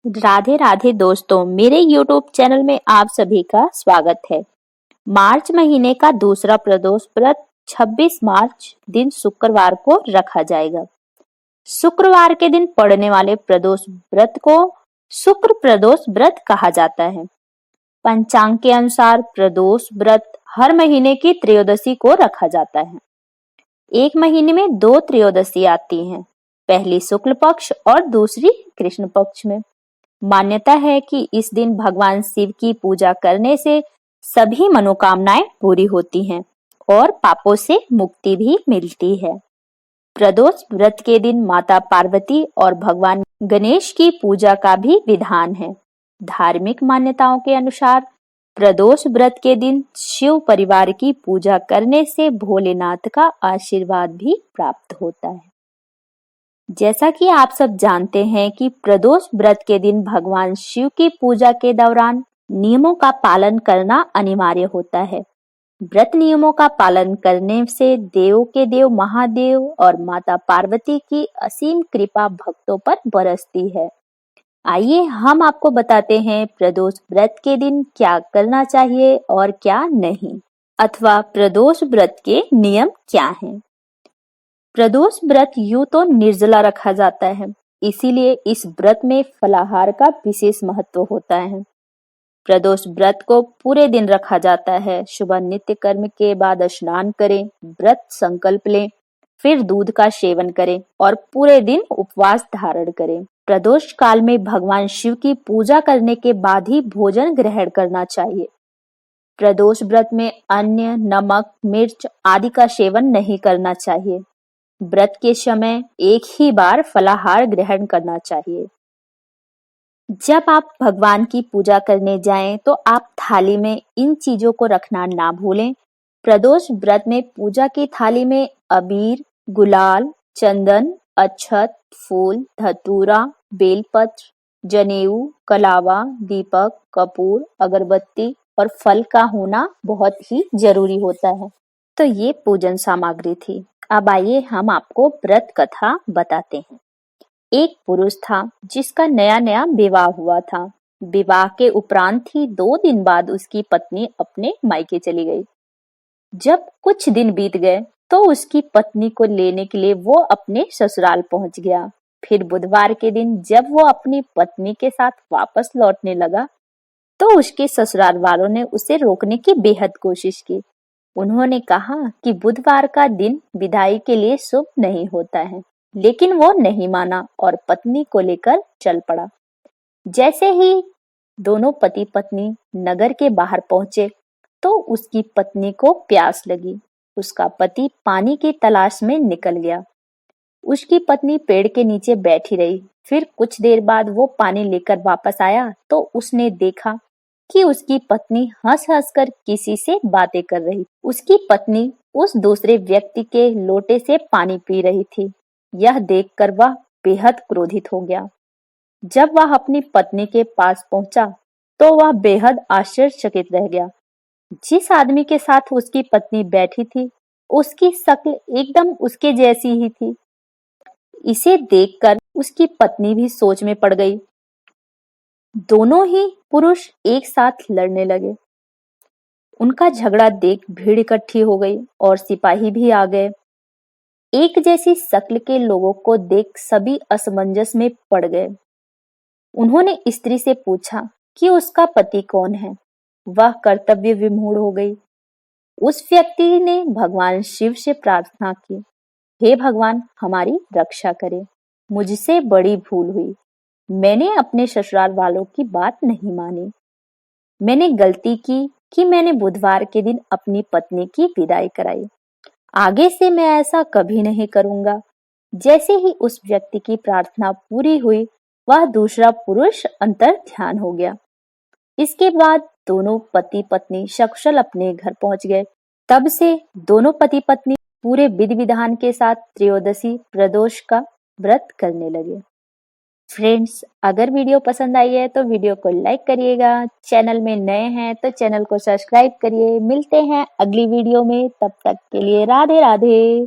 राधे राधे दोस्तों, मेरे YouTube channel में आप सभी का स्वागत है। मार्च महीने का दूसरा प्रदोष व्रत 26 मार्च दिन शुक्रवार को रखा जाएगा। शुक्रवार के दिन पड़ने वाले प्रदोष व्रत को शुक्र प्रदोष व्रत कहा जाता है। पंचांग के अनुसार प्रदोष व्रत हर महीने की त्रयोदशी को रखा जाता है। एक महीने में 2 त्रयोदशी आती हैं, पहली शुक्ल पक्ष और दूसरी कृष्ण पक्ष में। मान्यता है कि इस दिन भगवान शिव की पूजा करने से सभी मनोकामनाएं पूरी होती हैं और पापों से मुक्ति भी मिलती है। प्रदोष व्रत के दिन माता पार्वती और भगवान गणेश की पूजा का भी विधान है। धार्मिक मान्यताओं के अनुसार प्रदोष व्रत के दिन शिव परिवार की पूजा करने से भोलेनाथ का आशीर्वाद भी प्राप्त होता है। जैसा कि आप सब जानते हैं कि प्रदोष व्रत के दिन भगवान शिव की पूजा के दौरान नियमों का पालन करना अनिवार्य होता है। व्रत नियमों का पालन करने से देवों के देव महादेव और माता पार्वती की असीम कृपा भक्तों पर बरसती है। आइए हम आपको बताते हैं प्रदोष व्रत के दिन क्या करना चाहिए और क्या नहीं, अथवा प्रदोष व्रत के नियम क्या हैं। प्रदोष व्रत यूं तो निर्जला रखा जाता है, इसीलिए इस व्रत में फलाहार का विशेष महत्व होता है। प्रदोष व्रत को पूरे दिन रखा जाता है। सुबह नित्य कर्म के बाद स्नान करें, व्रत संकल्प लें, फिर दूध का सेवन करें और पूरे दिन उपवास धारण करें। प्रदोष काल में भगवान शिव की पूजा करने के बाद ही भोजन ग्रहण करना चाहिए। प्रदोष व्रत में अन्न, नमक, मिर्च आदि का सेवन नहीं करना चाहिए। व्रत के समय एक ही बार फलाहार ग्रहण करना चाहिए। जब आप भगवान की पूजा करने जाएं तो आप थाली में इन चीजों को रखना ना भूलें। प्रदोष व्रत में पूजा की थाली में अबीर, गुलाल, चंदन, अक्षत, फूल, धतूरा, बेलपत्र, जनेऊ, कलावा, दीपक, कपूर, अगरबत्ती और फल का होना बहुत ही जरूरी होता है। तो ये पूजन सामग्री थी। अब आइए हम आपको व्रत कथा बताते हैं। एक पुरुष था जिसका नया नया विवाह हुआ था। विवाह के उपरांत ही 2 दिन बाद उसकी पत्नी अपने मायके चली गई। जब कुछ दिन बीत गए तो उसकी पत्नी को लेने के लिए वो अपने ससुराल पहुंच गया। फिर बुधवार के दिन जब वो अपनी पत्नी के साथ वापस लौटने लगा तो उसके ससुराल वालों ने उसे रोकने की बेहद कोशिश की। उन्होंने कहा कि बुधवार का दिन विदाई के लिए शुभ नहीं होता है, लेकिन वो नहीं माना और पत्नी को लेकर चल पड़ा। जैसे ही दोनों पति पत्नी नगर के बाहर पहुंचे तो उसकी पत्नी को प्यास लगी। उसका पति पानी की तलाश में निकल गया। उसकी पत्नी पेड़ के नीचे बैठी रही। फिर कुछ देर बाद वो पानी लेकर वापस आया तो उसने देखा कि उसकी पत्नी हंस-हंस कर किसी से बातें कर रही। उसकी पत्नी उस दूसरे व्यक्ति के लोटे से पानी पी रही थी। यह देखकर वह बेहद क्रोधित हो गया। जब वह अपनी पत्नी के पास पहुंचा तो वह बेहद आश्चर्यचकित रह गया। जिस आदमी के साथ उसकी पत्नी बैठी थी उसकी शक्ल एकदम उसके जैसी ही थी। इसे देखकर उसकी पत्नी भी सोच में पड़ गई। दोनों ही पुरुष एक साथ लड़ने लगे। उनका झगड़ा देख भीड़ इकट्ठी हो गई और सिपाही भी आ गए। एक जैसी शक्ल के लोगों को देख सभी असमंजस में पड़ गए। उन्होंने स्त्री से पूछा कि उसका पति कौन है। वह कर्तव्य विमूढ़ हो गई। उस व्यक्ति ने भगवान शिव से प्रार्थना की, हे भगवान, हमारी रक्षा करें। मुझसे बड़ी भूल हुई। मैंने अपने ससुराल वालों की बात नहीं मानी। मैंने गलती की कि मैंने बुधवार के दिन अपनी पत्नी की विदाई कराई। आगे से मैं ऐसा कभी नहीं करूंगा। जैसे ही उस व्यक्ति की प्रार्थना पूरी हुई, वह दूसरा पुरुष अंतर ध्यान हो गया। इसके बाद दोनों पति पत्नी सकुशल अपने घर पहुंच गए। तब से दोनों पति पत्नी पूरे विधि विधान के साथ त्रयोदशी प्रदोष का व्रत करने लगे। फ्रेंड्स, अगर वीडियो पसंद आई है तो वीडियो को लाइक करिएगा। चैनल में नए हैं तो चैनल को सब्सक्राइब करिए। मिलते हैं अगली वीडियो में, तब तक के लिए राधे राधे।